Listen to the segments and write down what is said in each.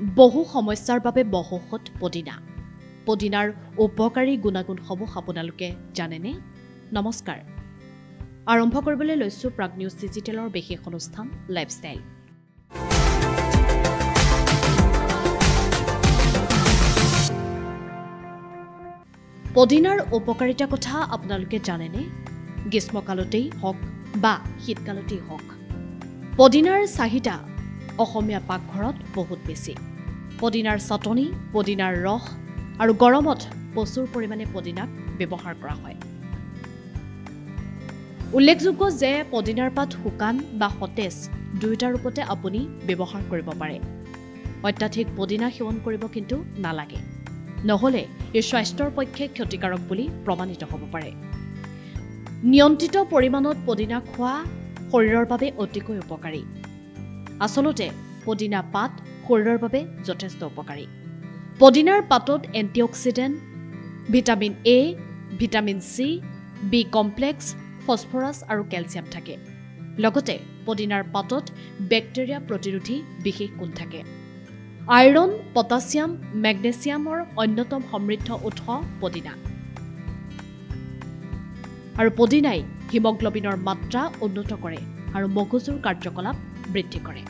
বহু সমস্যাৰ বাবে বহৌষধ পদিনা। পদিনাৰ উপকাৰী গুণাগুণসমূহ আপোনালোকে জানেনে? নমস্কাৰ। আৰম্ভ কৰিবলৈ লৈছোঁ প্ৰাগ নিউজ ডিজিটেলৰ বিশেষ অনুষ্ঠান লাইফষ্টাইল। পদিনাৰ উপকাৰিতাৰ কথা আপোনালোকে জানেনে? গ্ৰীষ্মকালতেই হওক বা শীতকালতেই হওক, পদিনাৰ চাহিদা অসমীয়া পাকঘৰত বহুত বেছি। পদিনাৰ চাটনি, পদিনাৰ ৰস আৰু গৰমত প্ৰচুৰ পৰিমাণে পদিনাক ব্যৱহাৰ কৰা হয়। উল্লেখযোগ্য যে পদিনাৰ পাত শুকান বা সতেজ দুয়োটা ৰূপতে আপুনি ব্যৱহাৰ কৰিব পাৰে। অত্যাধিক পদিনা সেৱন কৰিব কিন্তু নালাগে, নহ'লে ই স্বাস্থ্যৰ পক্ষে ক্ষতিকাৰক বুলি প্ৰমাণিত হ'ব পাৰে। নিয়ন্ত্ৰিত পৰিমাণত পদিনা খোৱা শৰীৰৰ বাবে অতিকৈ উপকাৰী। আচলতে পদিনা পাত শৰীৰৰ বাবে যথেষ্ট উপকাৰী। পদিনাৰ পাতত antioxidant, vitamin A, vitamin C, B complex, phosphorus আৰু কেলছিয়াম থাকে। লগতে পদিনাৰ পাতত বেক্টেৰিয়া প্ৰতিৰোধী বিশেষ গুণ থাকে। আইৰণ, পটাছিয়াম, মেগনেছিয়ামৰ অন্যতম সমৃদ্ধ উৎস পদিনা। আৰু পদিনাই হিমগ্লবিনৰ মাত্ৰা উন্নত কৰে আৰু মগজুৰ কাৰ্যকলাপ বৃদ্ধি কৰে।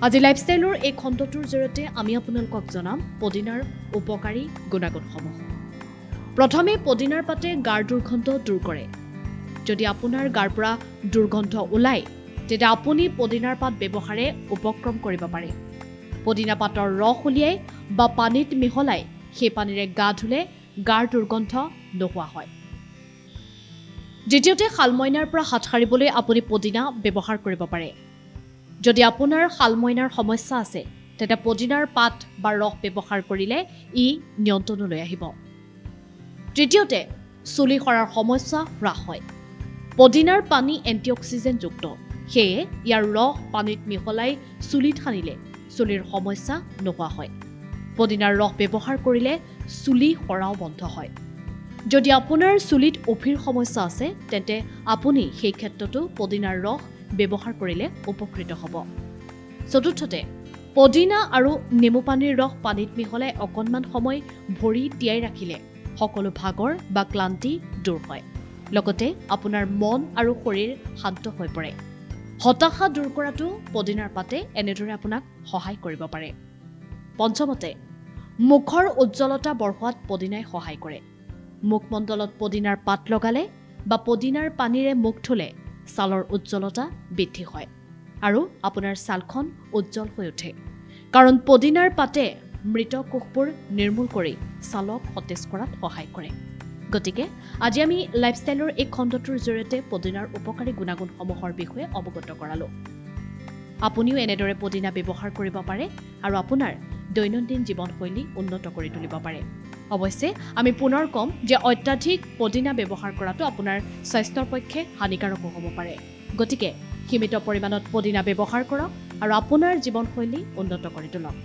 আজি লাইফষ্টাইলৰ এই খণ্ডটোৰ জৰিয়তে আমি আপোনালোকক জনাম পদিনাৰ উপকাৰী গুণাগুণসমূহ। প্ৰথমে পদিনাৰ পাতে গাৰ দুৰ্গন্ধ দূৰ কৰে। যদি আপোনাৰ গাৰ পৰা দুৰ্গন্ধ ওলায়, তেতিয়া আপুনি পদিনাৰ পাত ব্যৱহাৰে উপক্ৰম কৰিব পাৰে। পদিনা পাতৰ ৰস উলিয়াই বা পানীত মিহলাই সেই পানীৰে গা ধুলে গাৰ দুৰ্গন্ধ নোহোৱা হয়। দ্বিতীয়তে শালমইনাৰ পৰা হাত সাৰিবলৈ আপুনি পদিনা ব্যৱহাৰ কৰিব পাৰে। যদি আপোনাৰ শালমইনাৰ সমস্যা আছে, তেতিয়া পদিনাৰ পাত বা ৰস ব্যৱহাৰ কৰিলে ই নিয়ন্ত্ৰণলৈ আহিব। তৃতীয়তে চুলি সৰাৰ সমস্যা হ্ৰাস হয়। পদিনাৰ পানী এণ্টিঅক্সিডেণ্টযুক্ত, সেয়ে ইয়াৰ ৰস পানীত মিহলাই চুলিত সানিলে চুলিৰ সমস্যা নোহোৱা হয়। পদিনাৰ ৰস ব্যৱহাৰ কৰিলে চুলি সৰাও বন্ধ হয়। যদি আপোনাৰ চুলিত উফিৰ সমস্যা আছে, তেন্তে আপুনি সেই ক্ষেত্ৰতো পদিনাৰ ৰস ব্যৱহাৰ কৰিলে উপকৃত হ'ব। চতুৰ্থতে পদিনা আৰু নেমু পানীৰ ৰস পানীত মিহলাই অকণমান সময় ভৰি তিয়াই ৰাখিলে সকলো ভাগৰ বা ক্লান্তি দূৰ হয়। লগতে আপোনাৰ মন আৰু শৰীৰ শান্ত হৈ পৰে। হতাশা দূৰ কৰাটো পদিনাৰ পাতে এনেদৰে আপোনাক সহায় কৰিব পাৰে। পঞ্চমতে মুখৰ উজ্জ্বলতা বঢ়োৱাত পদিনাই সহায় কৰে। মুখমণ্ডলত পদিনাৰ পাত লগালে বা পদিনাৰ পানীৰে মুখ ধুলে ছালৰ উজ্জ্বলতা বৃদ্ধি হয় আৰু আপোনাৰ ছালখন উজ্জ্বল হৈ উঠে। কাৰণ পদিনাৰ পাতে মৃত কোষবোৰ নিৰ্মূল কৰি ছালক সতেজ কৰাত সহায় কৰে। গতিকে আজি আমি লাইফষ্টাইলৰ এই খণ্ডটোৰ জৰিয়তে পদিনাৰ উপকাৰী গুণাগুণসমূহৰ বিষয়ে অৱগত কৰালোঁ। আপুনিও এনেদৰে পদিনা ব্যৱহাৰ কৰিব পাৰে আৰু আপোনাৰ দৈনন্দিন জীৱনশৈলী উন্নত কৰি তুলিব পাৰে। অৱশ্যে আমি পুনৰ ক'ম যে অত্যাধিক পদিনা ব্যৱহাৰ কৰাটো আপোনাৰ স্বাস্থ্যৰ পক্ষে হানিকাৰকো হ'ব পাৰে। গতিকে সীমিত পৰিমাণত পদিনা ব্যৱহাৰ কৰক আৰু আপোনাৰ জীৱনশৈলী উন্নত কৰি তোলক।